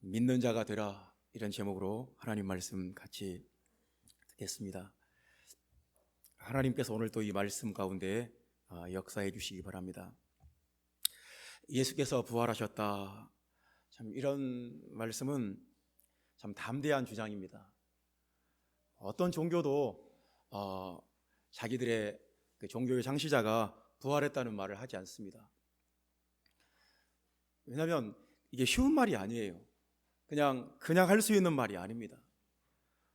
믿는 자가 되라, 이런 제목으로 하나님 말씀 같이 듣겠습니다. 하나님께서 오늘 또 이 말씀 가운데 역사해 주시기 바랍니다. 예수께서 부활하셨다, 참 이런 말씀은 참 담대한 주장입니다. 어떤 종교도 자기들의 그 종교의 창시자가 부활했다는 말을 하지 않습니다. 왜냐하면 이게 쉬운 말이 아니에요. 그냥 할 수 있는 말이 아닙니다.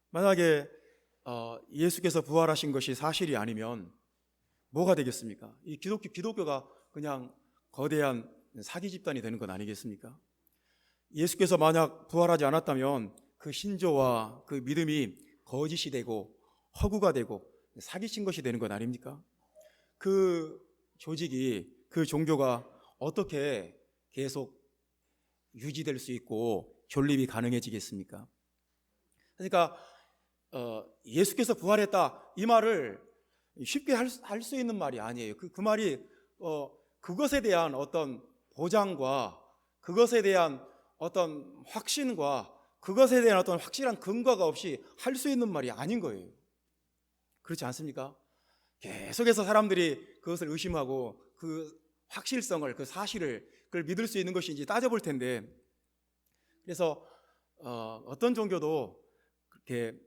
만약에 예수께서 부활하신 것이 사실이 아니면 뭐가 되겠습니까? 이 기독교가 그냥 거대한 사기 집단이 되는 건 아니겠습니까? 예수께서 만약 부활하지 않았다면 그 신조와 그 믿음이 거짓이 되고 허구가 되고 사기친 것이 되는 건 아닙니까? 그 조직이, 그 종교가 어떻게 계속 유지될 수 있고 존립이 가능해지겠습니까? 그러니까 예수께서 부활했다, 이 말을 쉽게 할 수 있는 말이 아니에요. 그 말이 그것에 대한 어떤 보장과 그것에 대한 어떤 확신과 그것에 대한 어떤 확실한 근거가 없이 할 수 있는 말이 아닌 거예요. 그렇지 않습니까? 계속해서 사람들이 그것을 의심하고 그 확실성을, 그 사실을, 그걸 믿을 수 있는 것인지 따져볼 텐데, 그래서 어떤 종교도 그렇게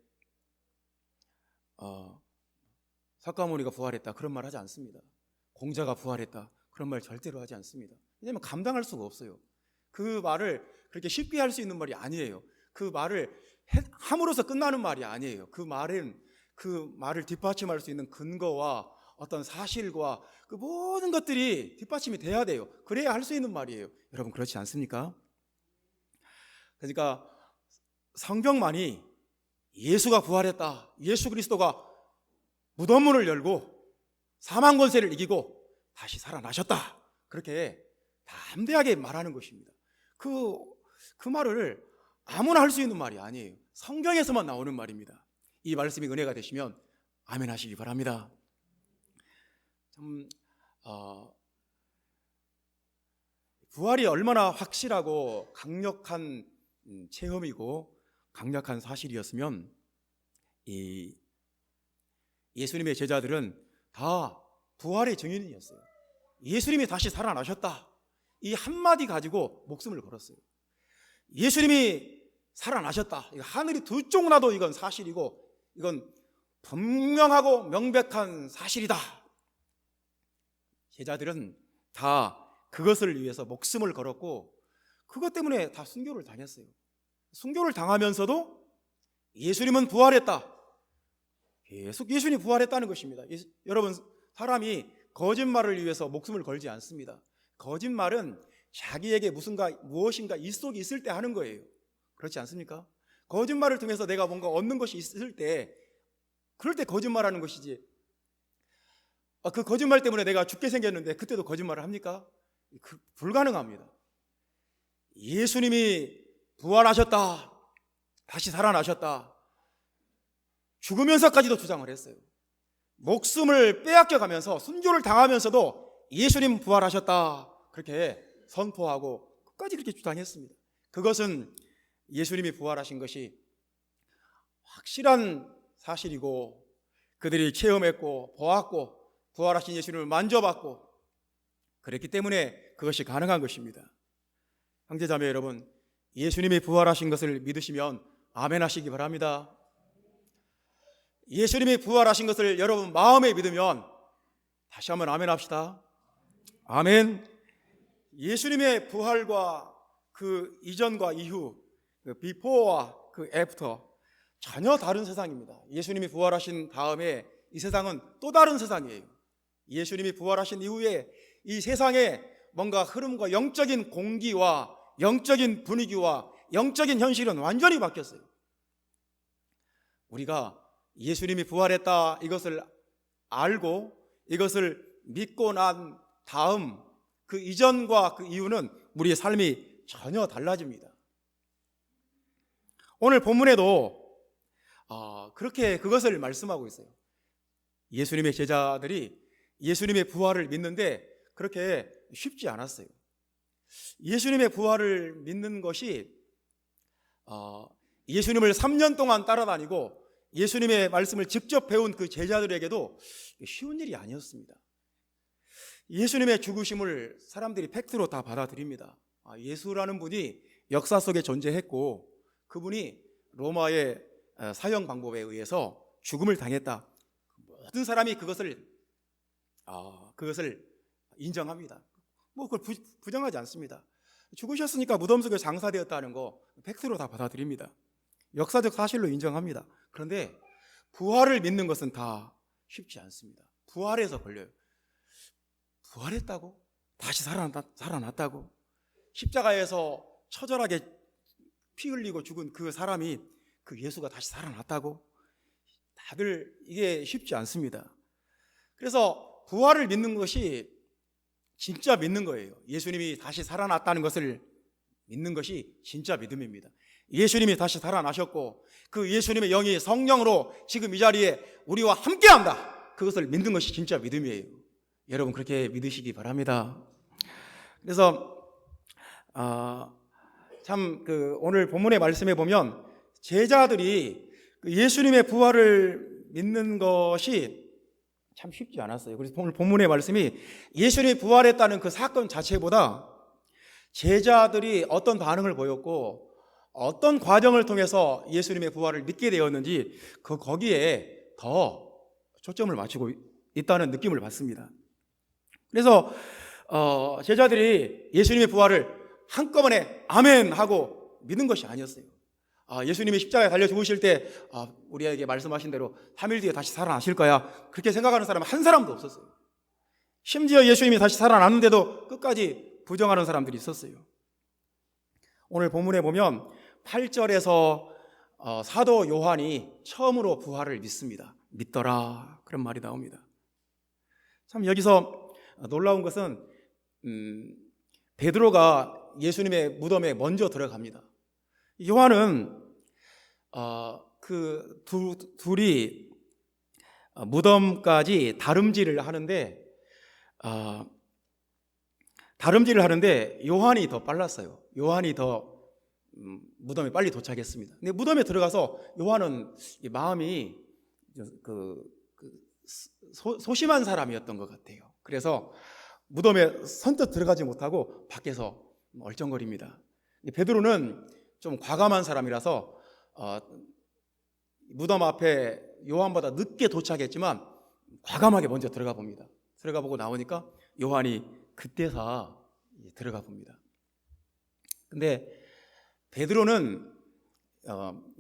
석가모니가 부활했다 그런 말 하지 않습니다. 공자가 부활했다 그런 말 절대로 하지 않습니다. 왜냐하면 감당할 수가 없어요. 그 말을 그렇게 쉽게 할 수 있는 말이 아니에요. 그 말을 함으로써 끝나는 말이 아니에요. 그 말을 뒷받침할 수 있는 근거와 어떤 사실과 그 모든 것들이 뒷받침이 돼야 돼요. 그래야 할 수 있는 말이에요. 여러분, 그렇지 않습니까? 그러니까 성경만이 예수가 부활했다, 예수 그리스도가 무덤문을 열고 사망 권세를 이기고 다시 살아나셨다, 그렇게 담대하게 말하는 것입니다. 그 말을 아무나 할 수 있는 말이 아니에요. 성경에서만 나오는 말입니다. 이 말씀이 은혜가 되시면 아멘 하시기 바랍니다. 부활이 얼마나 확실하고 강력한 체험이고 강력한 사실이었으면 예수님의 제자들은 다 부활의 증인이었어요. 예수님이 다시 살아나셨다, 이 한마디 가지고 목숨을 걸었어요. 예수님이 살아나셨다, 하늘이 두 쪽 나도 이건 사실이고 이건 분명하고 명백한 사실이다. 제자들은 다 그것을 위해서 목숨을 걸었고 그것 때문에 다 순교를 당했어요. 순교를 당하면서도 예수님은 부활했다, 계속 예수님이 부활했다는 것입니다. 여러분, 사람이 거짓말을 위해서 목숨을 걸지 않습니다. 거짓말은 자기에게 무엇인가 이속이 있을 때 하는 거예요. 그렇지 않습니까? 거짓말을 통해서 내가 뭔가 얻는 것이 있을 때, 그럴 때 거짓말하는 것이지, 그 거짓말 때문에 내가 죽게 생겼는데 그때도 거짓말을 합니까? 불가능합니다. 예수님이 부활하셨다, 다시 살아나셨다, 죽으면서까지도 주장을 했어요. 목숨을 빼앗겨가면서 순교를 당하면서도 예수님 부활하셨다, 그렇게 선포하고 끝까지 그렇게 주장했습니다. 그것은 예수님이 부활하신 것이 확실한 사실이고 그들이 체험했고 보았고 부활하신 예수님을 만져봤고 그랬기 때문에 그것이 가능한 것입니다. 형제자매 여러분, 예수님이 부활하신 것을 믿으시면 아멘 하시기 바랍니다. 예수님이 부활하신 것을 여러분 마음에 믿으면 다시 한번 아멘 합시다. 아멘. 예수님의 부활과 그 이전과 이후, 그 비포와 그 애프터, 전혀 다른 세상입니다. 예수님이 부활하신 다음에 이 세상은 또 다른 세상이에요. 예수님이 부활하신 이후에 이 세상에 뭔가 흐름과 영적인 공기와 영적인 분위기와 영적인 현실은 완전히 바뀌었어요. 우리가 예수님이 부활했다, 이것을 알고 이것을 믿고 난 다음 그 이전과 그 이후는 우리의 삶이 전혀 달라집니다. 오늘 본문에도 그렇게 그것을 말씀하고 있어요. 예수님의 제자들이 예수님의 부활을 믿는데 그렇게 쉽지 않았어요. 예수님의 부활을 믿는 것이 예수님을 3년 동안 따라다니고 예수님의 말씀을 직접 배운 그 제자들에게도 쉬운 일이 아니었습니다. 예수님의 죽으심을 사람들이 팩트로 다 받아들입니다. 예수라는 분이 역사 속에 존재했고 그분이 로마의 사형 방법에 의해서 죽음을 당했다. 모든 사람이 그것을 인정합니다. 그걸 부정하지 않습니다. 죽으셨으니까 무덤 속에 장사되었다는 거 팩트로 다 받아들입니다. 역사적 사실로 인정합니다. 그런데 부활을 믿는 것은 다 쉽지 않습니다. 부활해서 걸려요. 부활했다고? 다시 살아났다고? 십자가에서 처절하게 피 흘리고 죽은 그 사람이, 그 예수가 다시 살아났다고? 다들 이게 쉽지 않습니다. 그래서 부활을 믿는 것이 진짜 믿는 거예요. 예수님이 다시 살아났다는 것을 믿는 것이 진짜 믿음입니다. 예수님이 다시 살아나셨고 그 예수님의 영이 성령으로 지금 이 자리에 우리와 함께한다. 그것을 믿는 것이 진짜 믿음이에요. 여러분 그렇게 믿으시기 바랍니다. 그래서 오늘 본문의 말씀에 보면 제자들이 예수님의 부활을 믿는 것이 참 쉽지 않았어요. 그래서 오늘 본문의 말씀이 예수님이 부활했다는 그 사건 자체보다 제자들이 어떤 반응을 보였고 어떤 과정을 통해서 예수님의 부활을 믿게 되었는지 거기에 더 초점을 맞추고 있다는 느낌을 받습니다. 그래서 제자들이 예수님의 부활을 한꺼번에 아멘 하고 믿는 것이 아니었어요. 예수님이 십자가에 달려 죽으실 때 우리에게 말씀하신 대로 3일 뒤에 다시 살아나실 거야, 그렇게 생각하는 사람은 한 사람도 없었어요. 심지어 예수님이 다시 살아났는데도 끝까지 부정하는 사람들이 있었어요. 오늘 본문에 보면 8절에서 사도 요한이 처음으로 부활을 믿습니다. 믿더라, 그런 말이 나옵니다. 참 여기서 놀라운 것은 베드로가 예수님의 무덤에 먼저 들어갑니다. 요한은 둘이 무덤까지 다름질을 하는데 요한이 더 빨랐어요. 요한이 더 무덤에 빨리 도착했습니다. 근데 무덤에 들어가서 요한은 마음이 소심한 사람이었던 것 같아요. 그래서 무덤에 선뜻 들어가지 못하고 밖에서 얼쩡거립니다. 베드로는 좀 과감한 사람이라서 무덤 앞에 요한보다 늦게 도착했지만 과감하게 먼저 들어가 봅니다. 들어가 보고 나오니까 요한이 그때서 들어가 봅니다. 근데 베드로는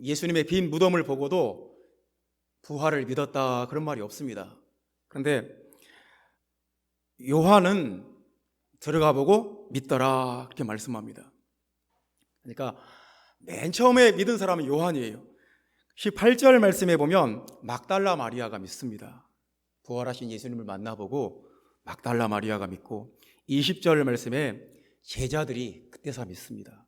예수님의 빈 무덤을 보고도 부활을 믿었다 그런 말이 없습니다. 그런데 요한은 들어가 보고 믿더라 그렇게 말씀합니다. 그러니까 맨 처음에 믿은 사람은 요한이에요. 18절 말씀에 보면 막달라 마리아가 믿습니다. 부활하신 예수님을 만나보고 막달라 마리아가 믿고, 20절 말씀에 제자들이 그때서 믿습니다.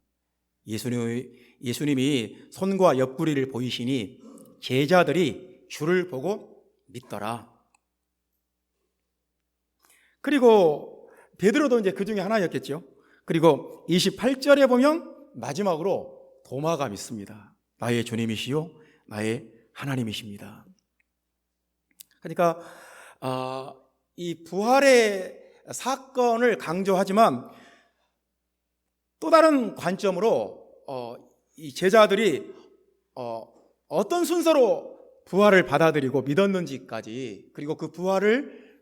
예수님이 손과 옆구리를 보이시니 제자들이 주를 보고 믿더라. 그리고 베드로도 이제 그 중에 하나였겠죠. 그리고 28절에 보면 마지막으로 도마가 믿습니다. 나의 주님이시요 나의 하나님이십니다. 그러니까 이 부활의 사건을 강조하지만 또 다른 관점으로 이 제자들이 어떤 순서로 부활을 받아들이고 믿었는지까지, 그리고 그 부활을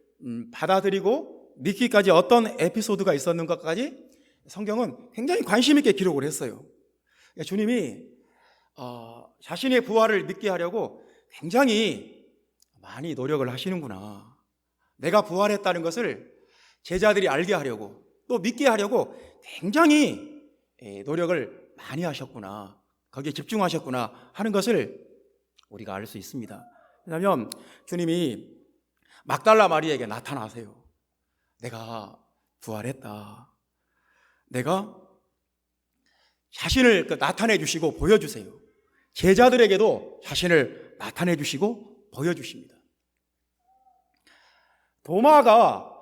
받아들이고 믿기까지 어떤 에피소드가 있었는가까지 성경은 굉장히 관심 있게 기록을 했어요. 주님이 자신의 부활을 믿게 하려고 굉장히 많이 노력을 하시는구나. 내가 부활했다는 것을 제자들이 알게 하려고, 또 믿게 하려고 굉장히 노력을 많이 하셨구나, 거기에 집중하셨구나 하는 것을 우리가 알 수 있습니다. 왜냐하면 주님이 막달라 마리아에게 나타나세요. 내가 부활했다. 내가 자신을 나타내 주시고 보여주세요. 제자들에게도 자신을 나타내 주시고 보여주십니다. 도마가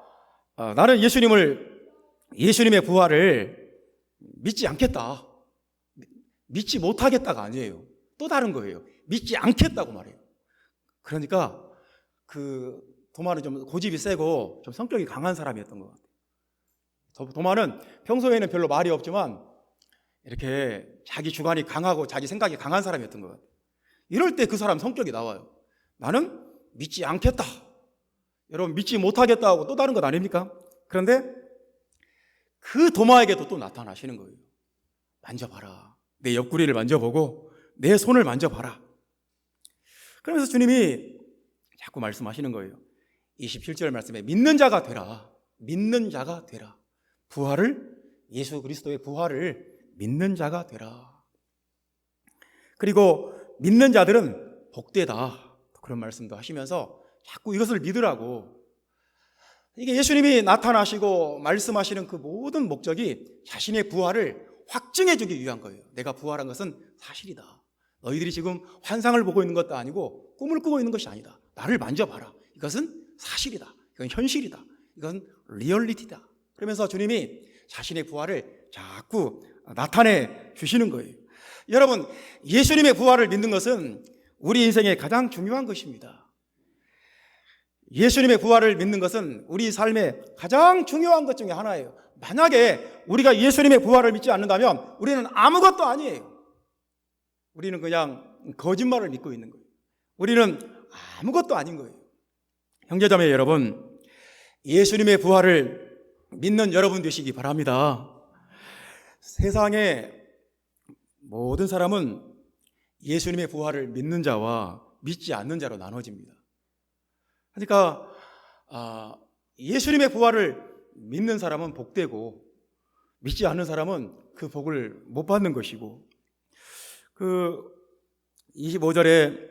나는 예수님의 부활을 믿지 않겠다, 믿지 못하겠다가 아니에요. 또 다른 거예요. 믿지 않겠다고 말해요. 그러니까 그 도마는 좀 고집이 세고 좀 성격이 강한 사람이었던 것 같아요. 도마는 평소에는 별로 말이 없지만 이렇게 자기 주관이 강하고 자기 생각이 강한 사람이었던 것 같아요. 이럴 때 그 사람 성격이 나와요. 나는 믿지 않겠다. 여러분, 믿지 못하겠다 하고 또 다른 것 아닙니까? 그런데 그 도마에게도 또 나타나시는 거예요. 만져봐라. 내 옆구리를 만져보고 내 손을 만져봐라. 그러면서 주님이 자꾸 말씀하시는 거예요. 27절 말씀에 믿는 자가 되라. 믿는 자가 되라. 부활을, 예수 그리스도의 부활을 믿는 자가 되라. 그리고 믿는 자들은 복되다. 그런 말씀도 하시면서 자꾸 이것을 믿으라고. 이게 예수님이 나타나시고 말씀하시는 그 모든 목적이 자신의 부활을 확증해 주기 위한 거예요. 내가 부활한 것은 사실이다. 너희들이 지금 환상을 보고 있는 것도 아니고 꿈을 꾸고 있는 것이 아니다. 나를 만져봐라. 이것은 사실이다. 이건 현실이다. 이건 리얼리티다. 그러면서 주님이 자신의 부활을 자꾸 나타내 주시는 거예요. 여러분, 예수님의 부활을 믿는 것은 우리 인생의 가장 중요한 것입니다. 예수님의 부활을 믿는 것은 우리 삶의 가장 중요한 것 중에 하나예요. 만약에 우리가 예수님의 부활을 믿지 않는다면 우리는 아무것도 아니에요. 우리는 그냥 거짓말을 믿고 있는 거예요. 우리는 아무것도 아닌 거예요. 형제자매 여러분, 예수님의 부활을 믿는 여러분 되시기 바랍니다. 세상의 모든 사람은 예수님의 부활을 믿는 자와 믿지 않는 자로 나눠집니다. 그러니까 예수님의 부활을 믿는 사람은 복되고 믿지 않는 사람은 그 복을 못 받는 것이고, 그 25절에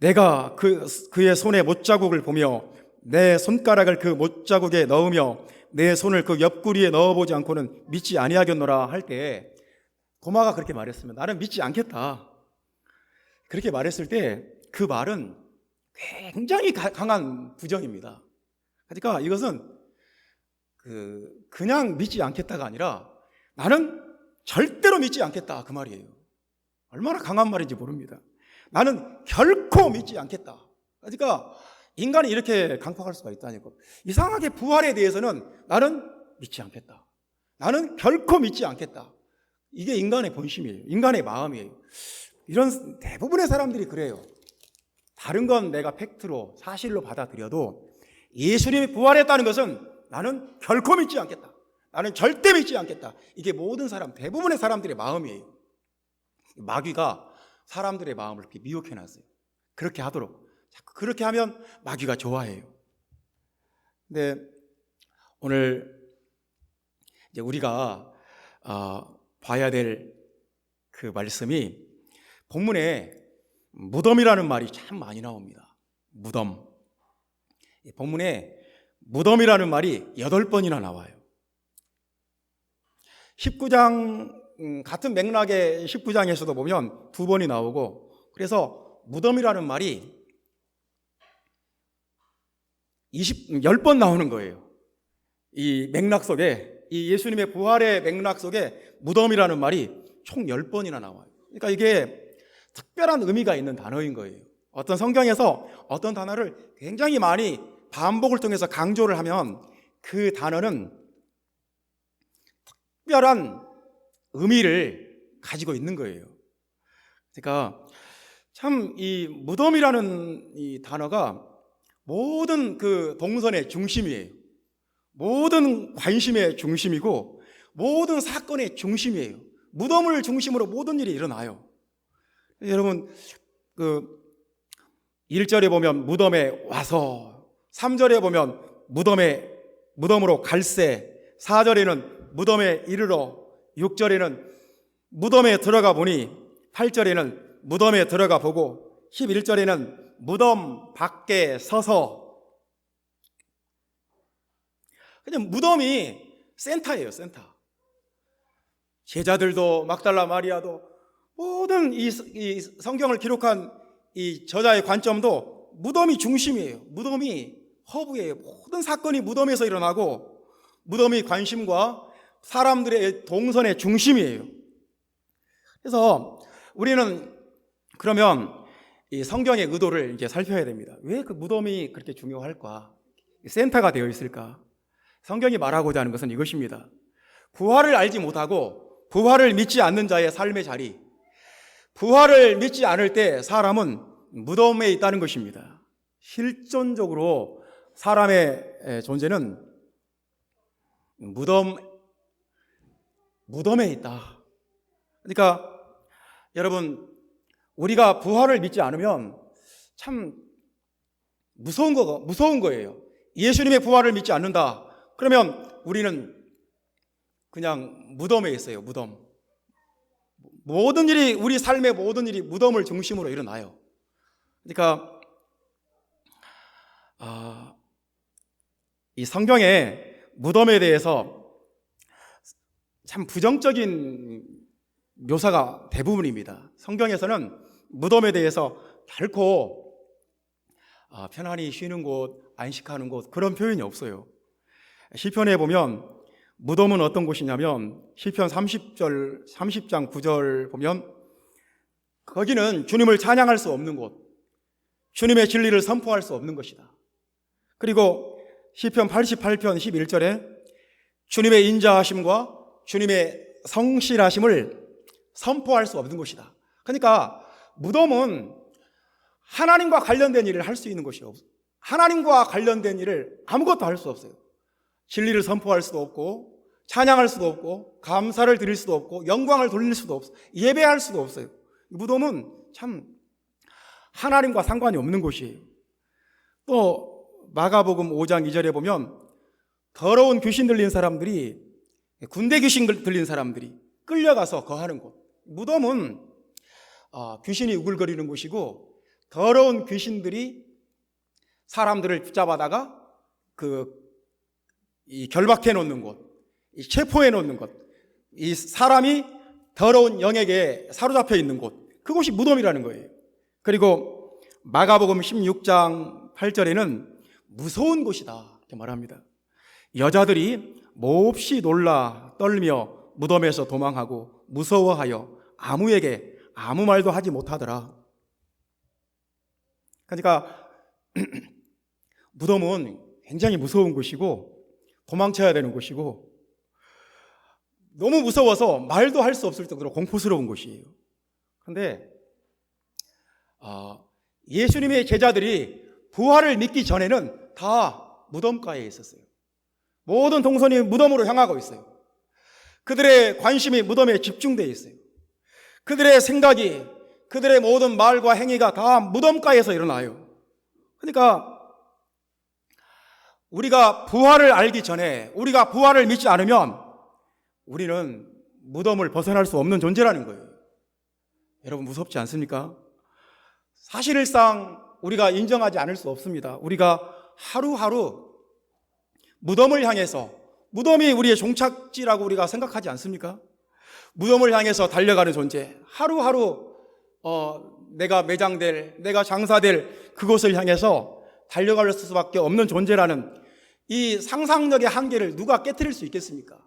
내가 그의 손에 못자국을 보며 내 손가락을 그 못자국에 넣으며 내 손을 그 옆구리에 넣어보지 않고는 믿지 아니하겠노라 할 때 도마가 그렇게 말했으면 나는 믿지 않겠다. 그렇게 말했을 때 그 말은 굉장히 강한 부정입니다. 그러니까 이것은 그냥 믿지 않겠다가 아니라 나는 절대로 믿지 않겠다 그 말이에요. 얼마나 강한 말인지 모릅니다. 나는 결코 믿지 않겠다. 그러니까 인간이 이렇게 강팍할 수가 있다니까. 이상하게 부활에 대해서는 나는 믿지 않겠다. 나는 결코 믿지 않겠다. 이게 인간의 본심이에요. 인간의 마음이에요. 이런 대부분의 사람들이 그래요. 다른 건 내가 팩트로 사실로 받아들여도 예수님이 부활했다는 것은 나는 결코 믿지 않겠다. 나는 절대 믿지 않겠다. 이게 모든 사람, 대부분의 사람들의 마음이에요. 마귀가 사람들의 마음을 이렇게 미혹해놨어요. 그렇게 하도록. 그렇게 하면 마귀가 좋아해요. 근데 오늘 이제 우리가 봐야 될 그 말씀이 본문에 무덤이라는 말이 참 많이 나옵니다. 무덤. 본문에 무덤이라는 말이 8번이나 나와요. 19장 같은 맥락의 19장에서도 보면 2번이 나오고, 그래서 무덤이라는 말이 10번 나오는 거예요. 이 맥락 속에, 이 예수님의 부활의 맥락 속에 무덤이라는 말이 총 10번이나 나와요. 그러니까 이게 특별한 의미가 있는 단어인 거예요. 어떤 성경에서 어떤 단어를 굉장히 많이 반복을 통해서 강조를 하면 그 단어는 특별한 의미를 가지고 있는 거예요. 그러니까 참 이 무덤이라는 이 단어가 모든 그 동선의 중심이에요. 모든 관심의 중심이고 모든 사건의 중심이에요. 무덤을 중심으로 모든 일이 일어나요. 여러분, 그 1절에 보면 무덤에 와서, 3절에 보면 무덤으로 갈새, 4절에는 무덤에 이르러, 6절에는 무덤에 들어가 보니, 8절에는 무덤에 들어가 보고, 11절에는 무덤 밖에 서서. 그냥 무덤이 센터예요, 센터. 제자들도 막달라 마리아도 모든 이 성경을 기록한 이 저자의 관점도 무덤이 중심이에요. 무덤이 허브예요. 모든 사건이 무덤에서 일어나고 무덤이 관심과 사람들의 동선의 중심이에요. 그래서 우리는 그러면 이 성경의 의도를 이제 살펴야 됩니다. 왜 그 무덤이 그렇게 중요할까? 센터가 되어 있을까? 성경이 말하고자 하는 것은 이것입니다. 부활을 알지 못하고 부활을 믿지 않는 자의 삶의 자리, 부활을 믿지 않을 때 사람은 무덤에 있다는 것입니다. 실존적으로 사람의 존재는 무덤에 있다. 그러니까 여러분, 우리가 부활을 믿지 않으면 참 무서운 거예요. 예수님의 부활을 믿지 않는다. 그러면 우리는 그냥 무덤에 있어요. 무덤. 모든 일이, 우리 삶의 모든 일이 무덤을 중심으로 일어나요. 그러니까 이 성경에 무덤에 대해서 참 부정적인 묘사가 대부분입니다. 성경에서는 무덤에 대해서 결코 편안히 쉬는 곳, 안식하는 곳, 그런 표현이 없어요. 시편에 보면 무덤은 어떤 곳이냐면 시편 30장 9절 보면 거기는 주님을 찬양할 수 없는 곳, 주님의 진리를 선포할 수 없는 것이다. 그리고 시편 88편 11절에 주님의 인자하심과 주님의 성실하심을 선포할 수 없는 곳이다. 그러니까 무덤은 하나님과 관련된 일을 할 수 있는 곳이에요. 하나님과 관련된 일을 아무것도 할 수 없어요. 진리를 선포할 수도 없고, 찬양할 수도 없고, 감사를 드릴 수도 없고, 영광을 돌릴 수도 없어요. 예배할 수도 없어요. 무덤은 참 하나님과 상관이 없는 곳이에요. 또 마가복음 5장 2절에 보면 더러운 귀신 들린 사람들이, 군대 귀신 들린 사람들이 끌려가서 거하는 곳. 무덤은 귀신이 우글거리는 곳이고, 더러운 귀신들이 사람들을 붙잡아다가 이 결박해 놓는 곳, 이 체포해 놓는 곳, 이 사람이 더러운 영에게 사로잡혀 있는 곳, 그곳이 무덤이라는 거예요. 그리고 마가복음 16장 8절에는 무서운 곳이다 이렇게 말합니다. 여자들이 몹시 놀라 떨며 무덤에서 도망하고 무서워하여 아무에게 아무 말도 하지 못하더라. 그러니까 무덤은 굉장히 무서운 곳이고 도망쳐야 되는 곳이고 너무 무서워서 말도 할 수 없을 정도로 공포스러운 곳이에요. 그런데 예수님의 제자들이 부활을 믿기 전에는 다 무덤가에 있었어요. 모든 동선이 무덤으로 향하고 있어요. 그들의 관심이 무덤에 집중되어 있어요. 그들의 생각이, 그들의 모든 말과 행위가 다 무덤가에서 일어나요. 그러니까 우리가 부활을 알기 전에, 우리가 부활을 믿지 않으면 우리는 무덤을 벗어날 수 없는 존재라는 거예요. 여러분, 무섭지 않습니까? 사실상 우리가 인정하지 않을 수 없습니다. 우리가 하루하루 무덤을 향해서, 무덤이 우리의 종착지라고 우리가 생각하지 않습니까? 무덤을 향해서 달려가는 존재, 하루하루 내가 매장될, 내가 장사될 그곳을 향해서 달려갈 수밖에 없는 존재라는 이 상상력의 한계를 누가 깨트릴 수 있겠습니까?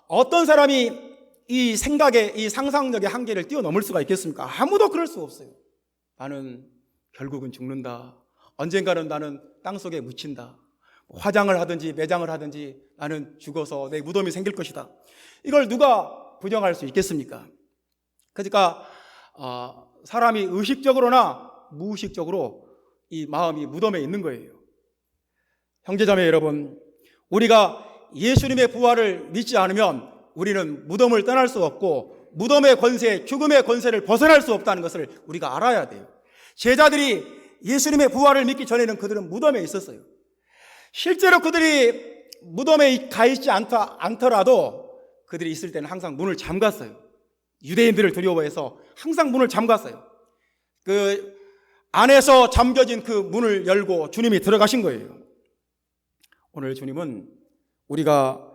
어떤 사람이 이 생각의, 이 상상력의 한계를 뛰어넘을 수가 있겠습니까? 아무도 그럴 수 없어요. 나는 결국은 죽는다. 언젠가는 나는 땅속에 묻힌다. 화장을 하든지 매장을 하든지 나는 죽어서 내 무덤이 생길 것이다. 이걸 누가 부정할 수 있겠습니까? 그러니까 사람이 의식적으로나 무의식적으로 이 마음이 무덤에 있는 거예요. 형제자매 여러분, 우리가 예수님의 부활을 믿지 않으면 우리는 무덤을 떠날 수 없고 무덤의 권세, 죽음의 권세를 벗어날 수 없다는 것을 우리가 알아야 돼요. 제자들이 예수님의 부활을 믿기 전에는 그들은 무덤에 있었어요. 실제로 그들이 무덤에 가 있지 않더라도 그들이 있을 때는 항상 문을 잠갔어요. 유대인들을 두려워해서 항상 문을 잠갔어요. 그 안에서 잠겨진 그 문을 열고 주님이 들어가신 거예요. 오늘 주님은 우리가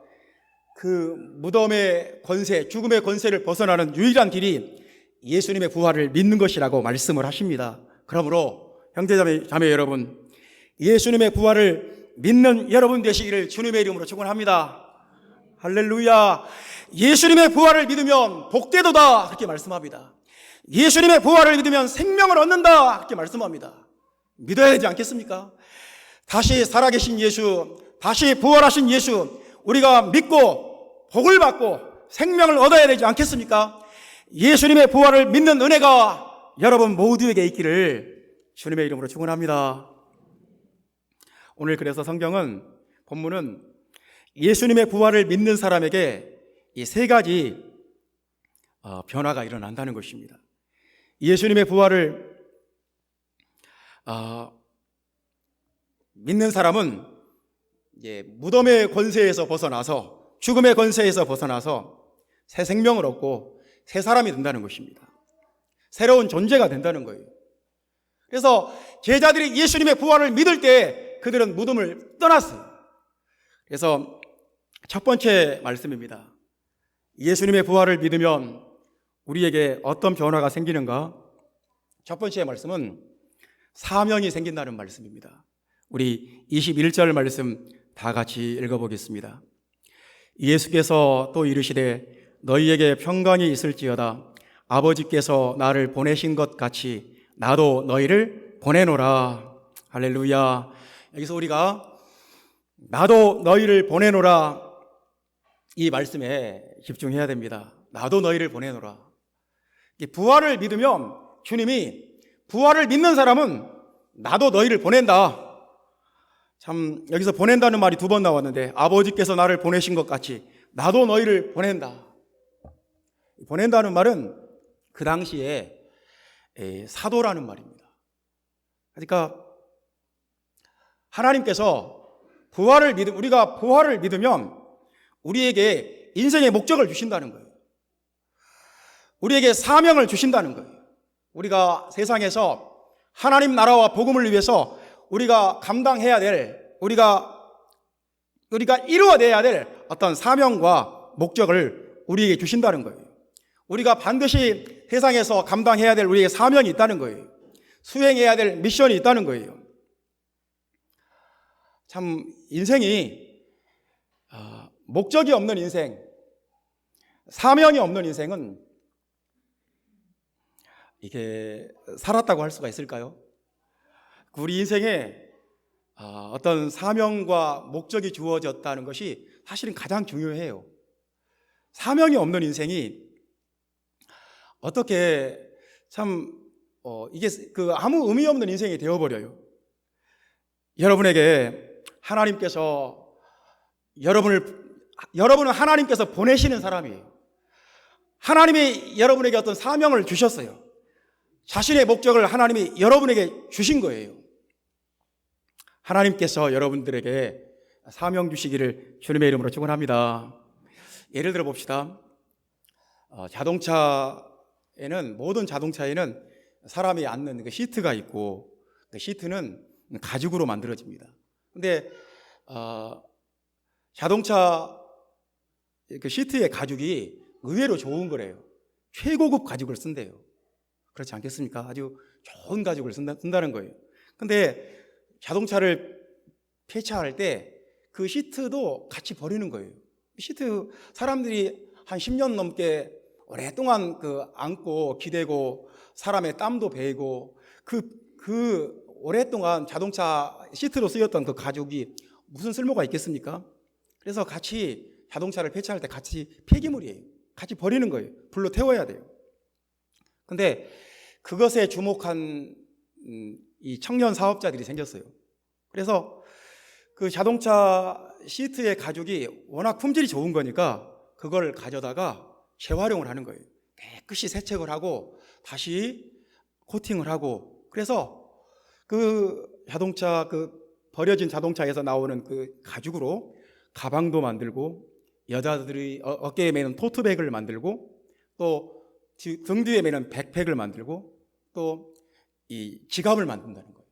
그 무덤의 권세, 죽음의 권세를 벗어나는 유일한 길이 예수님의 부활을 믿는 것이라고 말씀을 하십니다. 그러므로 형제자매 여러분, 예수님의 부활을 믿는 여러분 되시기를 주님의 이름으로 축원합니다. 할렐루야. 예수님의 부활을 믿으면 복되도다 그렇게 말씀합니다. 예수님의 부활을 믿으면 생명을 얻는다 그렇게 말씀합니다. 믿어야 되지 않겠습니까? 다시 살아계신 예수, 다시 부활하신 예수, 우리가 믿고 복을 받고 생명을 얻어야 되지 않겠습니까? 예수님의 부활을 믿는 은혜가 여러분 모두에게 있기를 주님의 이름으로 축원합니다. 오늘 그래서 성경은 본문은 예수님의 부활을 믿는 사람에게 이 세 가지 변화가 일어난다는 것입니다. 예수님의 부활을 믿는 사람은 무덤의 권세에서 벗어나서, 죽음의 권세에서 벗어나서 새 생명을 얻고 새 사람이 된다는 것입니다. 새로운 존재가 된다는 거예요. 그래서 제자들이 예수님의 부활을 믿을 때 그들은 무덤을 떠났어요. 그래서 첫 번째 말씀입니다. 예수님의 부활을 믿으면 우리에게 어떤 변화가 생기는가? 첫 번째 말씀은 사명이 생긴다는 말씀입니다. 우리 21절 말씀 다 같이 읽어보겠습니다. 예수께서 또 이르시되 너희에게 평강이 있을지어다. 아버지께서 나를 보내신 것 같이 나도 너희를 보내노라. 할렐루야. 여기서 우리가 나도 너희를 보내노라 이 말씀에 집중해야 됩니다. 나도 너희를 보내노라. 부활을 믿으면 주님이, 부활을 믿는 사람은 나도 너희를 보낸다. 참 여기서 보낸다는 말이 두 번 나왔는데, 아버지께서 나를 보내신 것 같이 나도 너희를 보낸다. 보낸다는 말은 그 당시에 사도라는 말입니다. 그러니까 하나님께서 우리가 부활을 믿으면 우리에게 인생의 목적을 주신다는 거예요. 우리에게 사명을 주신다는 거예요. 우리가 세상에서 하나님 나라와 복음을 위해서 우리가 감당해야 될, 우리가 이루어내야 될 어떤 사명과 목적을 우리에게 주신다는 거예요. 우리가 반드시 세상에서 감당해야 될 우리의 사명이 있다는 거예요. 수행해야 될 미션이 있다는 거예요. 참 인생이 목적이 없는 인생, 사명이 없는 인생은 이게 살았다고 할 수가 있을까요? 우리 인생에 어떤 사명과 목적이 주어졌다는 것이 사실은 가장 중요해요. 사명이 없는 인생이 어떻게 이게 아무 의미 없는 인생이 되어버려요. 여러분에게 하나님께서 여러분은 하나님께서 보내시는 사람이에요. 하나님이 여러분에게 어떤 사명을 주셨어요. 자신의 목적을 하나님이 여러분에게 주신 거예요. 하나님께서 여러분들에게 사명 주시기를 주님의 이름으로 축원합니다. 예를 들어 봅시다. 모든 자동차에는 사람이 앉는 그 시트가 있고, 그 시트는 가죽으로 만들어집니다. 근데 자동차 그 시트의 가죽이 의외로 좋은 거래요. 최고급 가죽을 쓴대요. 그렇지 않겠습니까? 아주 좋은 가죽을 쓴다는 거예요. 근데 자동차를 폐차할 때 그 시트도 같이 버리는 거예요. 시트 사람들이 한 10년 넘게 오랫동안 안고 기대고 사람의 땀도 배이고 그 오랫동안 자동차 시트로 쓰였던 그 가죽이 무슨 쓸모가 있겠습니까? 그래서 같이 자동차를 폐차할 때 같이 폐기물이에요. 같이 버리는 거예요. 불로 태워야 돼요. 근데 그것에 주목한 이 청년 사업자들이 생겼어요. 그래서 그 자동차 시트의 가죽이 워낙 품질이 좋은 거니까 그걸 가져다가 재활용을 하는 거예요. 깨끗이 세척을 하고 다시 코팅을 하고, 그래서 그 버려진 자동차에서 나오는 그 가죽으로 가방도 만들고, 여자들이 어깨에 매는 토트백을 만들고, 또 등 뒤에 매는 백팩을 만들고, 또 이 지갑을 만든다는 거예요.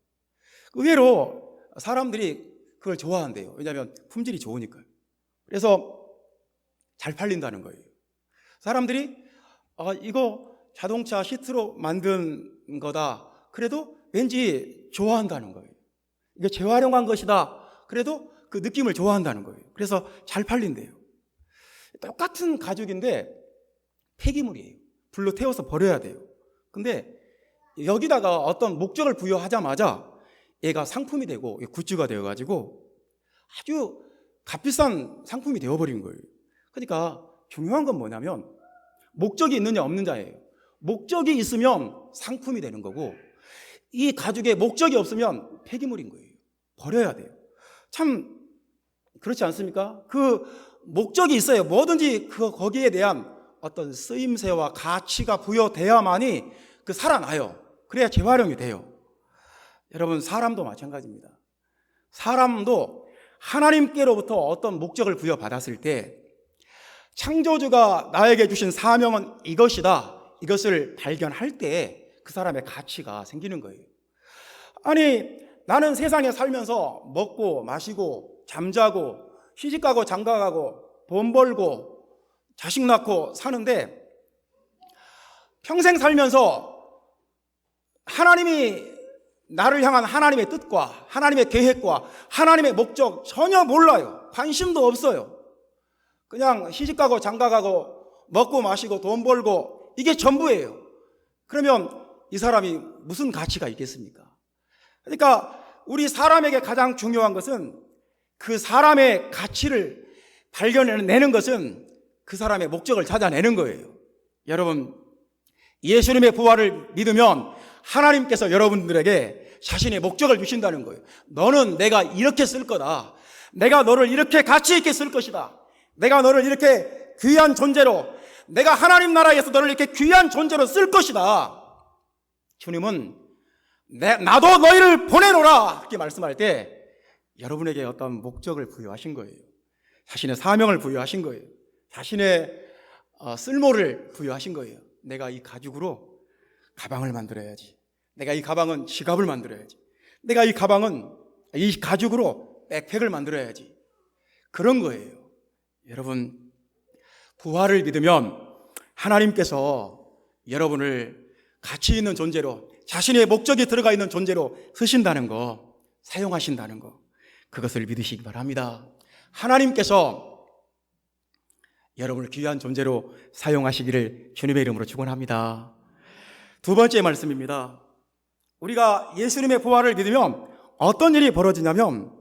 의외로 사람들이 그걸 좋아한대요. 왜냐하면 품질이 좋으니까요. 그래서 잘 팔린다는 거예요. 사람들이 이거 자동차 시트로 만든 거다, 그래도 왠지 좋아한다는 거예요. 이게 재활용한 것이다, 그래도 그 느낌을 좋아한다는 거예요. 그래서 잘 팔린대요. 똑같은 가죽인데 폐기물이에요. 불로 태워서 버려야 돼요. 근데 여기다가 어떤 목적을 부여하자마자 얘가 상품이 되고 굿즈가 되어가지고 아주 값비싼 상품이 되어버린 거예요. 그러니까 중요한 건 뭐냐면 목적이 있느냐 없느냐예요. 목적이 있으면 상품이 되는 거고 이 가죽에 목적이 없으면 폐기물인 거예요. 버려야 돼요. 참 그렇지 않습니까? 그 목적이 있어요. 뭐든지 거기에 대한 어떤 쓰임새와 가치가 부여돼야만이 살아나요. 그래야 재활용이 돼요. 여러분, 사람도 마찬가지입니다. 사람도 하나님께로부터 어떤 목적을 부여받았을 때 창조주가 나에게 주신 사명은 이것이다. 이것을 발견할 때 그 사람의 가치가 생기는 거예요. 아니, 나는 세상에 살면서 먹고 마시고 잠자고 시집가고 장가가고 돈 벌고 자식 낳고 사는데 평생 살면서 하나님이 나를 향한 하나님의 뜻과 하나님의 계획과 하나님의 목적 전혀 몰라요. 관심도 없어요. 그냥 시집가고 장가가고 먹고 마시고 돈 벌고 이게 전부예요. 그러면 이 사람이 무슨 가치가 있겠습니까? 그러니까 우리 사람에게 가장 중요한 것은 그 사람의 가치를 발견해내는 것은 그 사람의 목적을 찾아내는 거예요. 여러분, 예수님의 부활을 믿으면 하나님께서 여러분들에게 자신의 목적을 주신다는 거예요. 너는 내가 이렇게 쓸 거다. 내가 너를 이렇게 가치 있게 쓸 것이다. 내가 너를 이렇게 귀한 존재로, 내가 하나님 나라에서 너를 이렇게 귀한 존재로 쓸 것이다. 주님은 나도 너희를 보내노라 이렇게 말씀할 때 여러분에게 어떤 목적을 부여하신 거예요. 자신의 사명을 부여하신 거예요. 자신의 쓸모를 부여하신 거예요. 내가 이 가죽으로 가방을 만들어야지. 내가 이 가방은 지갑을 만들어야지. 내가 이 가죽으로 백팩을 만들어야지. 그런 거예요. 여러분, 부활을 믿으면 하나님께서 여러분을 가치 있는 존재로, 자신의 목적이 들어가 있는 존재로 쓰신다는 거, 사용하신다는 거, 그것을 믿으시기 바랍니다. 하나님께서 여러분을 귀한 존재로 사용하시기를 주님의 이름으로 축원합니다. 두 번째 말씀입니다. 우리가 예수님의 부활을 믿으면 어떤 일이 벌어지냐면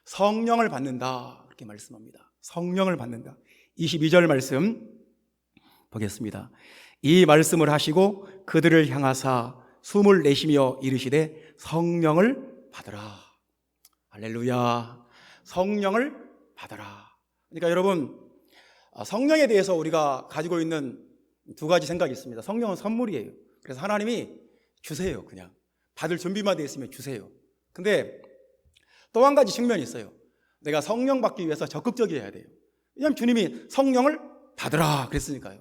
성령을 받는다 이렇게 말씀합니다. 성령을 받는다. 22절 말씀 보겠습니다. 이 말씀을 하시고 그들을 향하사 숨을 내쉬며 이르시되 성령을 받으라. 할렐루야. 성령을 받아라. 그러니까 여러분, 성령에 대해서 우리가 가지고 있는 두 가지 생각이 있습니다. 성령은 선물이에요. 그래서 하나님이 주세요. 그냥 받을 준비만 되어 있으면 주세요. 근데 또 한 가지 측면이 있어요. 내가 성령 받기 위해서 적극적이어야 돼요. 왜냐하면 주님이 성령을 받으라 그랬으니까요.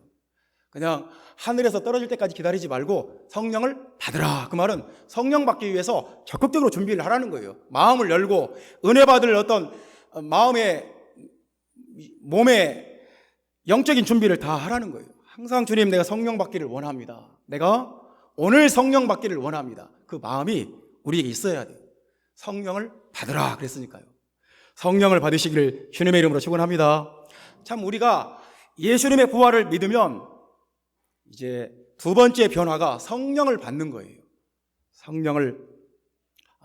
그냥 하늘에서 떨어질 때까지 기다리지 말고 성령을 받으라. 그 말은 성령 받기 위해서 적극적으로 준비를 하라는 거예요. 마음을 열고 은혜 받을 어떤 마음의 몸의 영적인 준비를 다 하라는 거예요. 항상 주님, 내가 성령 받기를 원합니다. 내가 오늘 성령 받기를 원합니다. 그 마음이 우리에게 있어야 돼요. 성령을 받으라 그랬으니까요. 성령을 받으시기를 주님의 이름으로 축원합니다. 참 우리가 예수님의 부활을 믿으면 이제 두 번째 변화가 성령을 받는 거예요. 성령을,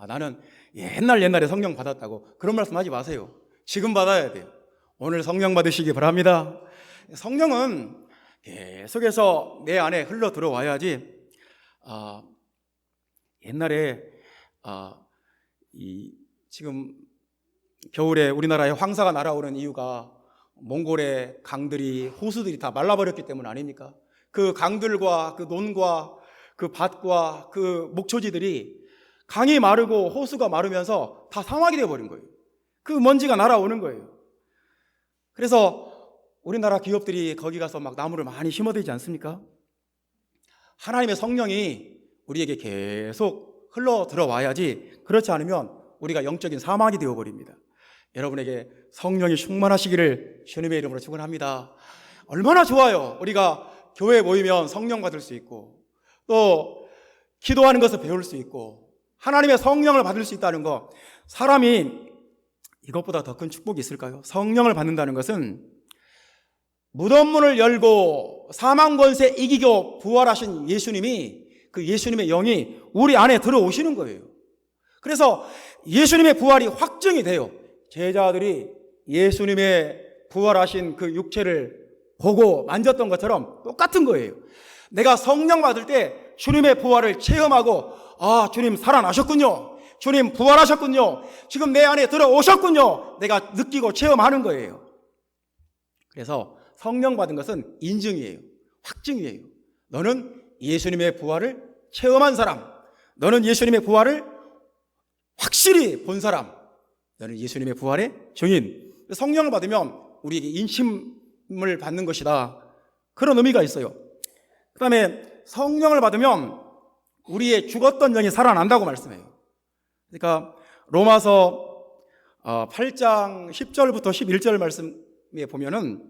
나는 옛날에 성령 받았다고 그런 말씀 하지 마세요. 지금 받아야 돼요. 오늘 성령 받으시기 바랍니다. 성령은 계속해서 내 안에 흘러 들어와야지. 옛날에 지금 겨울에 우리나라에 황사가 날아오는 이유가 몽골의 강들이, 호수들이 다 말라버렸기 때문 아닙니까? 그 강들과 그 논과 그 밭과 그 목초지들이 강이 마르고 호수가 마르면서 다 사막이 되어버린 거예요. 그 먼지가 날아오는 거예요. 그래서 우리나라 기업들이 거기 가서 막 나무를 많이 심어대지 않습니까? 하나님의 성령이 우리에게 계속 흘러 들어와야지, 그렇지 않으면 우리가 영적인 사막이 되어버립니다. 여러분에게 성령이 충만하시기를 주님의 이름으로 축원합니다. 얼마나 좋아요. 우리가 교회에 모이면 성령 받을 수 있고, 또 기도하는 것을 배울 수 있고, 하나님의 성령을 받을 수 있다는 거, 사람이 이것보다 더 큰 축복이 있을까요? 성령을 받는다는 것은 무덤문을 열고 사망 권세 이기고 부활하신 예수님이, 그 예수님의 영이 우리 안에 들어오시는 거예요. 그래서 예수님의 부활이 확증이 돼요. 제자들이 예수님의 부활하신 그 육체를 보고 만졌던 것처럼 똑같은 거예요. 내가 성령 받을 때 주님의 부활을 체험하고, 아, 주님 살아나셨군요. 주님 부활하셨군요. 지금 내 안에 들어오셨군요. 내가 느끼고 체험하는 거예요. 그래서 성령 받은 것은 인증이에요. 확증이에요. 너는 예수님의 부활을 체험한 사람, 너는 예수님의 부활을 확실히 본 사람, 너는 예수님의 부활의 증인. 성령을 받으면 우리에게 인심을 받는 것이다. 그런 의미가 있어요. 그 다음에 성령을 받으면 우리의 죽었던 영이 살아난다고 말씀해요. 그러니까 로마서 8장 10절부터 11절 말씀에 보면은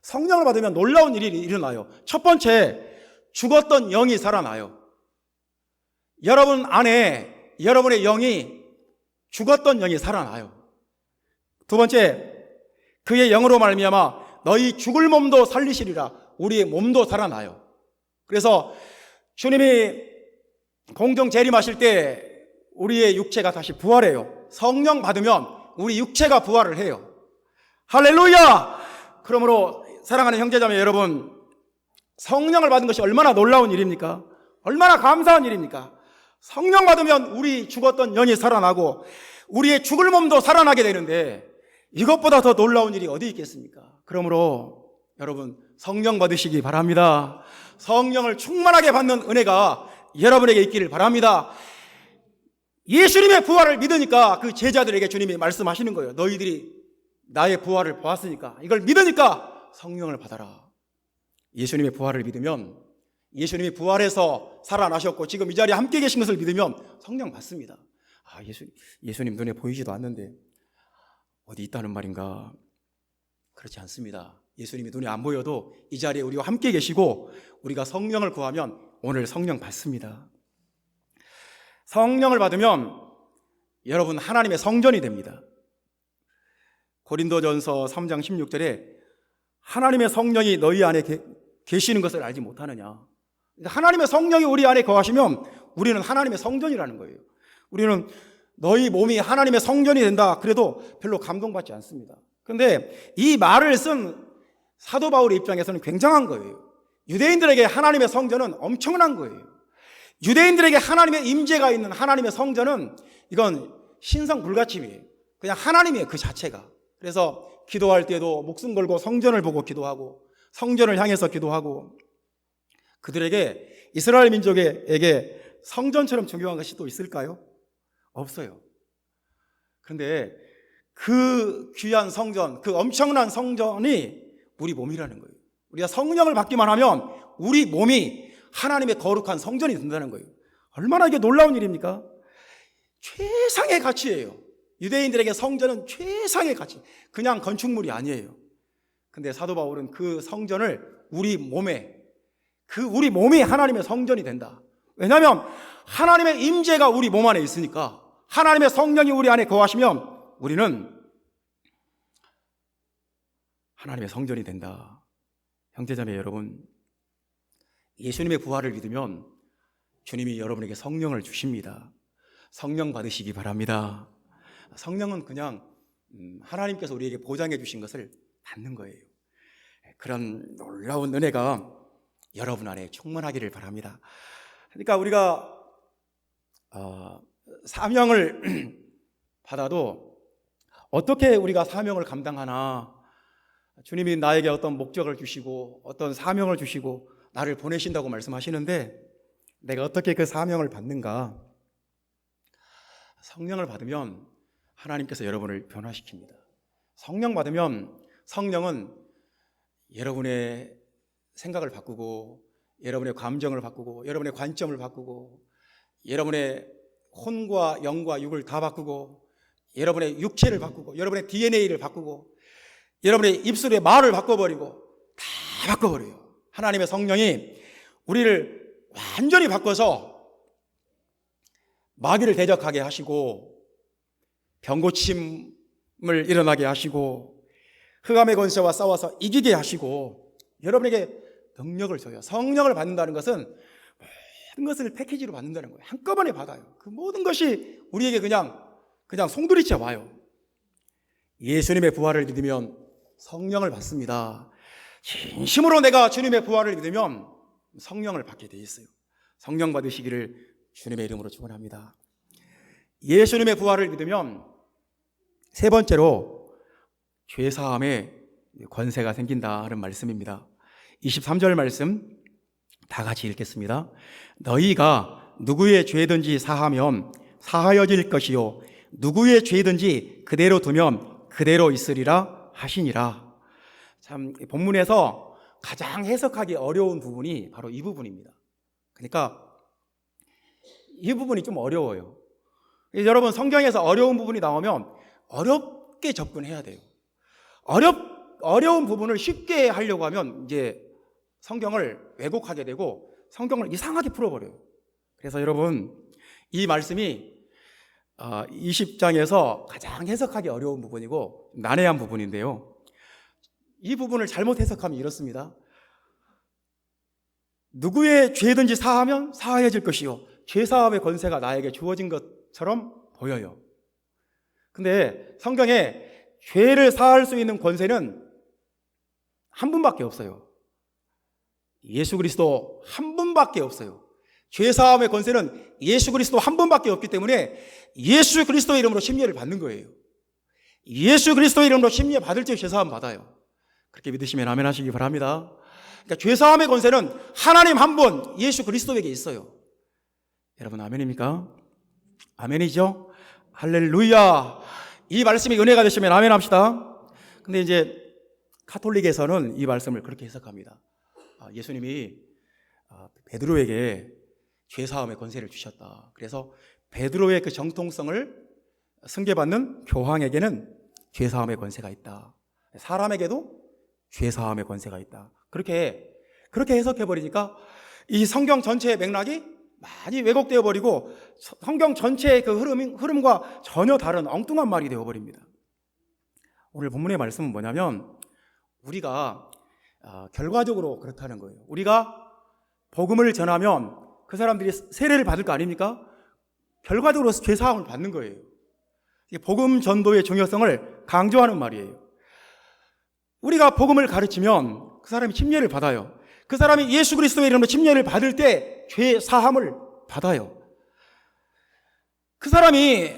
성령을 받으면 놀라운 일이 일어나요. 첫 번째, 죽었던 영이 살아나요. 여러분 안에 여러분의 영이, 죽었던 영이 살아나요. 두 번째, 그의 영으로 말미암아 너희 죽을 몸도 살리시리라. 우리의 몸도 살아나요. 그래서 주님이 공중 재림하실 때 우리의 육체가 다시 부활해요. 성령 받으면 우리 육체가 부활을 해요. 할렐루야! 그러므로 사랑하는 형제자매 여러분, 성령을 받은 것이 얼마나 놀라운 일입니까? 얼마나 감사한 일입니까? 성령 받으면 우리 죽었던 영이 살아나고 우리의 죽을 몸도 살아나게 되는데 이것보다 더 놀라운 일이 어디 있겠습니까? 그러므로 여러분, 성령 받으시기 바랍니다. 성령을 충만하게 받는 은혜가 여러분에게 있기를 바랍니다. 예수님의 부활을 믿으니까 그 제자들에게 주님이 말씀하시는 거예요. 너희들이 나의 부활을 보았으니까, 이걸 믿으니까 성령을 받아라. 예수님의 부활을 믿으면, 예수님이 부활해서 살아나셨고 지금 이 자리에 함께 계신 것을 믿으면 성령 받습니다. 아, 예수님 눈에 보이지도 않는데 어디 있다는 말인가? 그렇지 않습니다. 예수님이 눈에 안 보여도 이 자리에 우리와 함께 계시고 우리가 성령을 구하면 오늘 성령 받습니다. 성령을 받으면 여러분 하나님의 성전이 됩니다. 고린도전서 3장 16절에 하나님의 성령이 너희 안에 계시는 것을 알지 못하느냐. 하나님의 성령이 우리 안에 거하시면 우리는 하나님의 성전이라는 거예요. 우리는 너희 몸이 하나님의 성전이 된다 그래도 별로 감동받지 않습니다. 그런데 이 말을 쓴 사도 바울의 입장에서는 굉장한 거예요. 유대인들에게 하나님의 성전은 엄청난 거예요. 유대인들에게 하나님의 임재가 있는 하나님의 성전은 이건 신성 불가침이에요. 그냥 하나님이에요, 그 자체가. 그래서 기도할 때도 목숨 걸고 성전을 보고 기도하고 성전을 향해서 기도하고, 그들에게, 이스라엘 민족에게 성전처럼 중요한 것이 또 있을까요? 없어요. 그런데 그 귀한 성전, 그 엄청난 성전이 우리 몸이라는 거예요. 우리가 성령을 받기만 하면 우리 몸이 하나님의 거룩한 성전이 된다는 거예요. 얼마나 이게 놀라운 일입니까? 최상의 가치예요. 유대인들에게 성전은 최상의 가치, 그냥 건축물이 아니에요. 근데 사도 바울은 그 성전을 우리 몸에, 우리 몸이 하나님의 성전이 된다. 왜냐하면 하나님의 임재가 우리 몸 안에 있으니까, 하나님의 성령이 우리 안에 거하시면 우리는 하나님의 성전이 된다. 형제자매 여러분, 예수님의 부활을 믿으면 주님이 여러분에게 성령을 주십니다. 성령 받으시기 바랍니다. 성령은 그냥 하나님께서 우리에게 보장해 주신 것을 받는 거예요. 그런 놀라운 은혜가 여러분 안에 충만하기를 바랍니다. 그러니까 우리가 사명을 받아도 어떻게 우리가 사명을 감당하나, 주님이 나에게 어떤 목적을 주시고 어떤 사명을 주시고 나를 보내신다고 말씀하시는데 내가 어떻게 그 사명을 받는가? 성령을 받으면 하나님께서 여러분을 변화시킵니다. 성령 받으면 성령은 여러분의 생각을 바꾸고 여러분의 감정을 바꾸고 여러분의 관점을 바꾸고 여러분의 혼과 영과 육을 다 바꾸고 여러분의 육체를 바꾸고 여러분의 DNA를 바꾸고 여러분의 입술의 말을 바꿔버리고 다 바꿔버려요. 하나님의 성령이 우리를 완전히 바꿔서 마귀를 대적하게 하시고 병고침을 일어나게 하시고 흑암의 권세와 싸워서 이기게 하시고 여러분에게 능력을 줘요. 성령을 받는다는 것은 모든 것을 패키지로 받는다는 거예요. 한꺼번에 받아요. 그 모든 것이 우리에게 그냥 송두리째 와요. 예수님의 부활을 믿으면 성령을 받습니다. 진심으로 내가 주님의 부활을 믿으면 성령을 받게 돼 있어요. 성령 받으시기를 주님의 이름으로 축원합니다. 예수님의 부활을 믿으면 세 번째로 죄사함의 권세가 생긴다는 말씀입니다. 23절 말씀 다 같이 읽겠습니다. 너희가 누구의 죄든지 사하면 사하여질 것이요 누구의 죄든지 그대로 두면 그대로 있으리라 하시니라. 참 본문에서 가장 해석하기 어려운 부분이 바로 이 부분입니다. 그러니까 이 부분이 좀 어려워요. 여러분 성경에서 어려운 부분이 나오면 어렵게 접근해야 돼요. 어려운 부분을 쉽게 하려고 하면 이제 성경을 왜곡하게 되고 성경을 이상하게 풀어버려요. 그래서 여러분 이 말씀이 20장에서 가장 해석하기 어려운 부분이고 난해한 부분인데요. 이 부분을 잘못 해석하면 이렇습니다. 누구의 죄든지 사하면 사하여질 것이요 죄사함의 권세가 나에게 주어진 것처럼 보여요. 근데 성경에 죄를 사할 수 있는 권세는 한 분밖에 없어요. 예수 그리스도 한 분밖에 없어요. 죄사함의 권세는 예수 그리스도 한 분밖에 없기 때문에 예수 그리스도의 이름으로 심려를 받는 거예요. 예수 그리스도의 이름으로 심려 받을 때 죄사함 받아요. 그렇게 믿으시면 아멘 하시기 바랍니다. 그러니까 죄사함의 권세는 하나님 한 분 예수 그리스도에게 있어요. 여러분 아멘입니까? 아멘이죠? 할렐루야. 이 말씀이 은혜가 되시면 아멘 합시다. 근데 이제 카톨릭에서는 이 말씀을 그렇게 해석합니다. 예수님이 베드로에게 죄사함의 권세를 주셨다. 그래서 베드로의 그 정통성을 승계받는 교황에게는 죄사함의 권세가 있다. 사람에게도 죄사함의 권세가 있다. 그렇게 해석해버리니까 이 성경 전체의 맥락이 많이 왜곡되어 버리고 성경 전체의 그 흐름과 전혀 다른 엉뚱한 말이 되어버립니다. 오늘 본문의 말씀은 뭐냐면 우리가 결과적으로 그렇다는 거예요. 우리가 복음을 전하면 그 사람들이 세례를 받을 거 아닙니까? 결과적으로 죄사함을 받는 거예요. 복음 전도의 중요성을 강조하는 말이에요. 우리가 복음을 가르치면 그 사람이 침례를 받아요. 그 사람이 예수 그리스도의 이름으로 침례를 받을 때 죄사함을 받아요. 그 사람이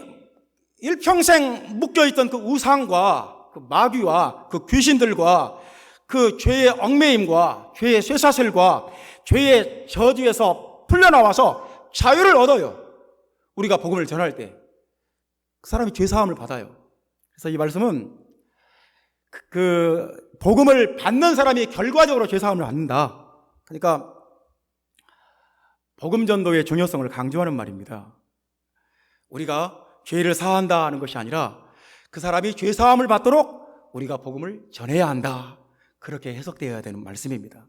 일평생 묶여있던 그 우상과 그 마귀와 그 귀신들과 그 죄의 얽매임과 죄의 쇠사슬과 죄의 저주에서 풀려나와서 자유를 얻어요. 우리가 복음을 전할 때 그 사람이 죄사함을 받아요. 그래서 이 말씀은 그 복음을 받는 사람이 결과적으로 죄사함을 받는다. 그러니까 복음 전도의 중요성을 강조하는 말입니다. 우리가 죄를 사한다 하는 것이 아니라 그 사람이 죄사함을 받도록 우리가 복음을 전해야 한다. 그렇게 해석되어야 되는 말씀입니다.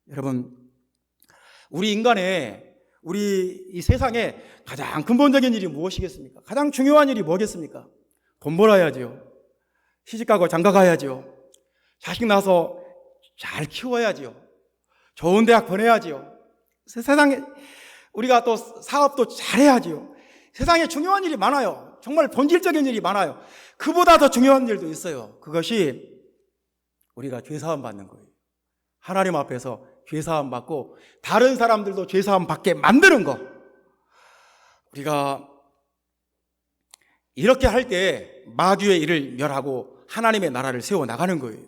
여러분, 우리 이 세상에 가장 근본적인 일이 무엇이겠습니까? 가장 중요한 일이 뭐겠습니까? 돈 벌어야죠. 시집가고 장가가야죠. 자식 낳아서 잘 키워야죠. 좋은 대학 보내야죠. 세상에 우리가 또 사업도 잘해야죠. 세상에 중요한 일이 많아요. 정말 본질적인 일이 많아요. 그보다 더 중요한 일도 있어요. 그것이 우리가 죄사함 받는 거예요. 하나님 앞에서 죄사함 받고 다른 사람들도 죄사함 받게 만드는 거. 우리가 이렇게 할 때 마귀의 일을 멸하고 하나님의 나라를 세워나가는 거예요.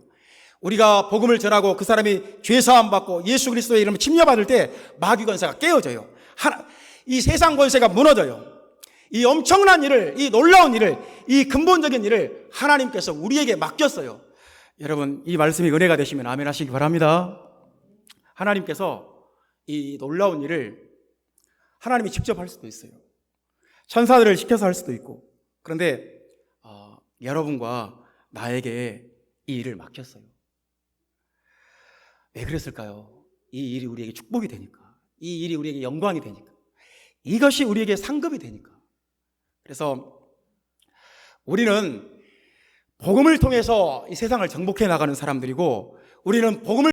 우리가 복음을 전하고 그 사람이 죄사함 받고 예수 그리스도의 이름을 침례받을 때 마귀 권세가 깨어져요. 이 세상 권세가 무너져요. 이 엄청난 일을, 이 놀라운 일을, 이 근본적인 일을 하나님께서 우리에게 맡겼어요. 여러분, 이 말씀이 은혜가 되시면 아멘 하시기 바랍니다. 하나님께서 이 놀라운 일을 하나님이 직접 할 수도 있어요. 천사들을 시켜서 할 수도 있고. 그런데 여러분과 나에게 이 일을 맡겼어요. 왜 그랬을까요? 이 일이 우리에게 축복이 되니까. 이 일이 우리에게 영광이 되니까. 이것이 우리에게 상급이 되니까. 그래서 우리는 복음을 통해서 이 세상을 정복해 나가는 사람들이고, 우리는 복음을